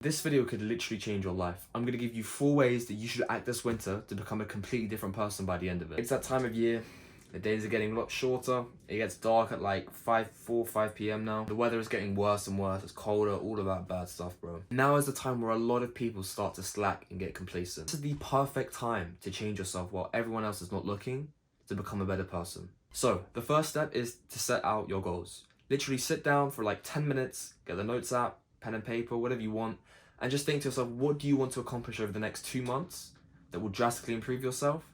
This video could literally change your life. I'm going to give you 4 ways that you should act this winter to become a completely different person by the end of it. It's that time of year. The days are getting a lot shorter. It gets dark at like 5 p.m. now. The weather is getting worse and worse. It's colder, all of that bad stuff, bro. Now is the time where a lot of people start to slack and get complacent. This is the perfect time to change yourself while everyone else is not looking, to become a better person. So, the first step is to set out your goals. Literally sit down for like 10 minutes, get the notes app, pen and paper, whatever you want, and just think to yourself, what do you want to accomplish over the next 2 months that will drastically improve yourself,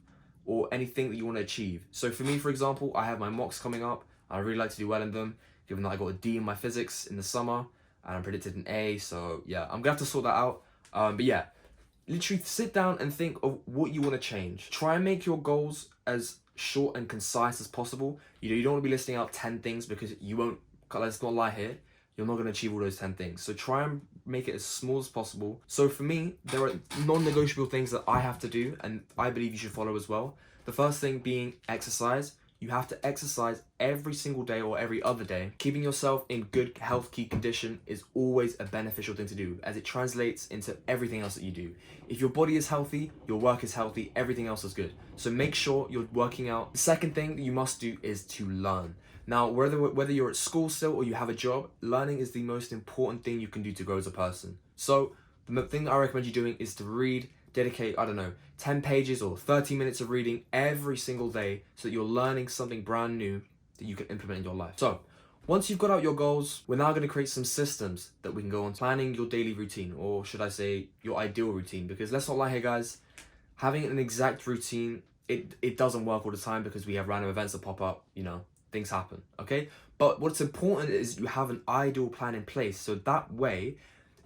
or anything that you want to achieve. So for me, for example, I have my mocks coming up. I really like to do well in them, given that I got a D in my physics in the summer, and I'm predicted an A, so yeah, I'm gonna have to sort that out. But yeah, literally sit down and think of what you want to change. Try and make your goals as short and concise as possible. You don't want to be listing out 10 things because you won't, let's not lie here, you're not going to achieve all those 10 things. So try and make it as small as possible. So for me, there are non-negotiable things that I have to do and I believe you should follow as well. The first thing being exercise. You have to exercise every single day or every other day. Keeping yourself in good healthy condition is always a beneficial thing to do, as it translates into everything else that you do. If your body is healthy, your work is healthy, everything else is good. So make sure you're working out. The second thing that you must do is to learn. Now, whether you're at school still or you have a job, learning is the most important thing you can do to grow as a person. So the thing that I recommend you doing is to read, dedicate, 10 pages or 30 minutes of reading every single day so that you're learning something brand new that you can implement in your life. So once you've got out your goals, we're now going to create some systems that we can go on planning your daily routine, or should I say your ideal routine, because let's not lie here, guys, having an exact routine, it doesn't work all the time because we have random events that pop up, things happen, okay? But what's important is you have an ideal plan in place, so that way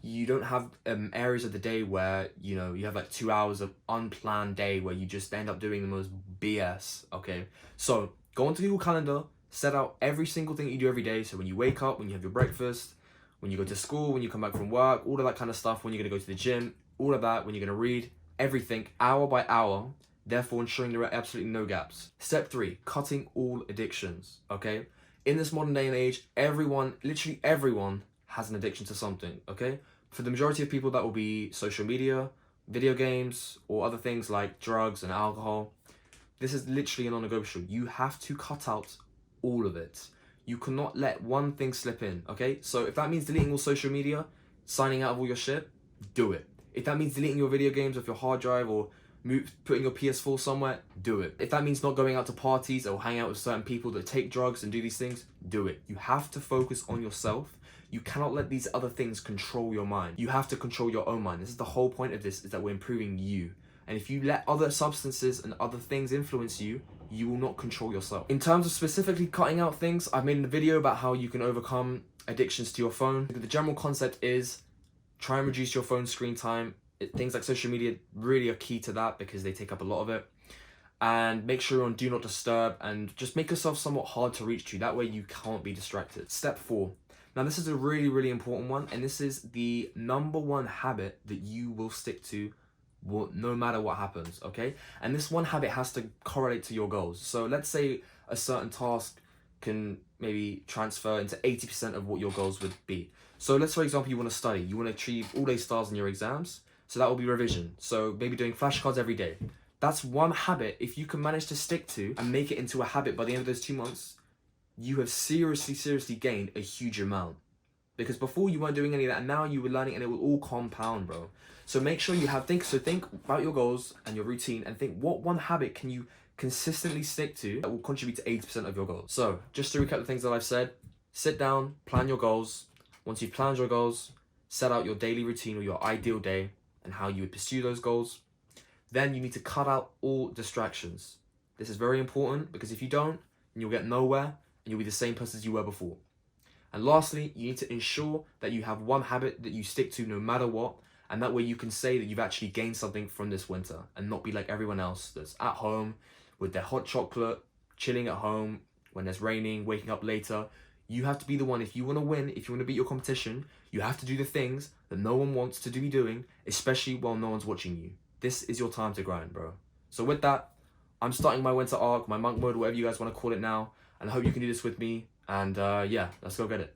you don't have areas of the day where you have like 2 hours of unplanned day where you just end up doing the most BS. Okay, so go onto Google Calendar, set out every single thing that you do every day. So when you wake up, when you have your breakfast, when you go to school, when you come back from work, all of that kind of stuff, when you're gonna go to the gym, all of that, when you're gonna read, everything hour by hour, therefore ensuring there are absolutely no gaps. Step 3, cutting all addictions. Okay, in this modern day and age, literally everyone has an addiction to something, okay? For the majority of people, that will be social media, video games, or other things like drugs and alcohol. This is literally a non-negotiable. You have to cut out all of it. You cannot let one thing slip in, okay? So if that means deleting all social media, signing out of all your shit, do it. If that means deleting your video games off your hard drive or putting your PS4 somewhere, do it. If that means not going out to parties or hang out with certain people that take drugs and do these things, do it. You have to focus on yourself. You cannot let these other things control your mind. You have to control your own mind. This is the whole point of this, is that we're improving you. And if you let other substances and other things influence you, you will not control yourself. In terms of specifically cutting out things, I've made a video about how you can overcome addictions to your phone. The general concept is try and reduce your phone screen time. Things like social media really are key to that because they take up a lot of it. And make sure you're on Do Not Disturb and just make yourself somewhat hard to reach to. That way you can't be distracted. Step 4. Now this is a really, really important one, and this is the #1 habit that you will stick to no matter what happens, okay? And this one habit has to correlate to your goals. So let's say a certain task can maybe transfer into 80% of what your goals would be. So let's, for example, you want to study. You want to achieve all A stars in your exams. So that will be revision. So maybe doing flashcards every day. That's one habit. If you can manage to stick to and make it into a habit by the end of those 2 months, you have seriously gained a huge amount. Because before you weren't doing any of that, and now you were learning, and it will all compound, bro. So make sure you think about your goals and your routine, and think what one habit can you consistently stick to that will contribute to 80% of your goals. So just to recap the things that I've said, sit down, plan your goals. Once you've planned your goals, set out your daily routine or your ideal day and how you would pursue those goals. Then you need to cut out all distractions. This is very important because if you don't, then you'll get nowhere and you'll be the same person as you were before. And lastly, you need to ensure that you have one habit that you stick to no matter what, and that way you can say that you've actually gained something from this winter and not be like everyone else that's at home with their hot chocolate, chilling at home when it's raining, waking up later. You have to be the one. If you want to win, if you want to beat your competition, you have to do the things that no one wants to be doing, especially while no one's watching you. This is your time to grind, bro. So with that, I'm starting my winter arc, my monk mode, whatever you guys want to call it now, and I hope you can do this with me. And yeah, let's go get it.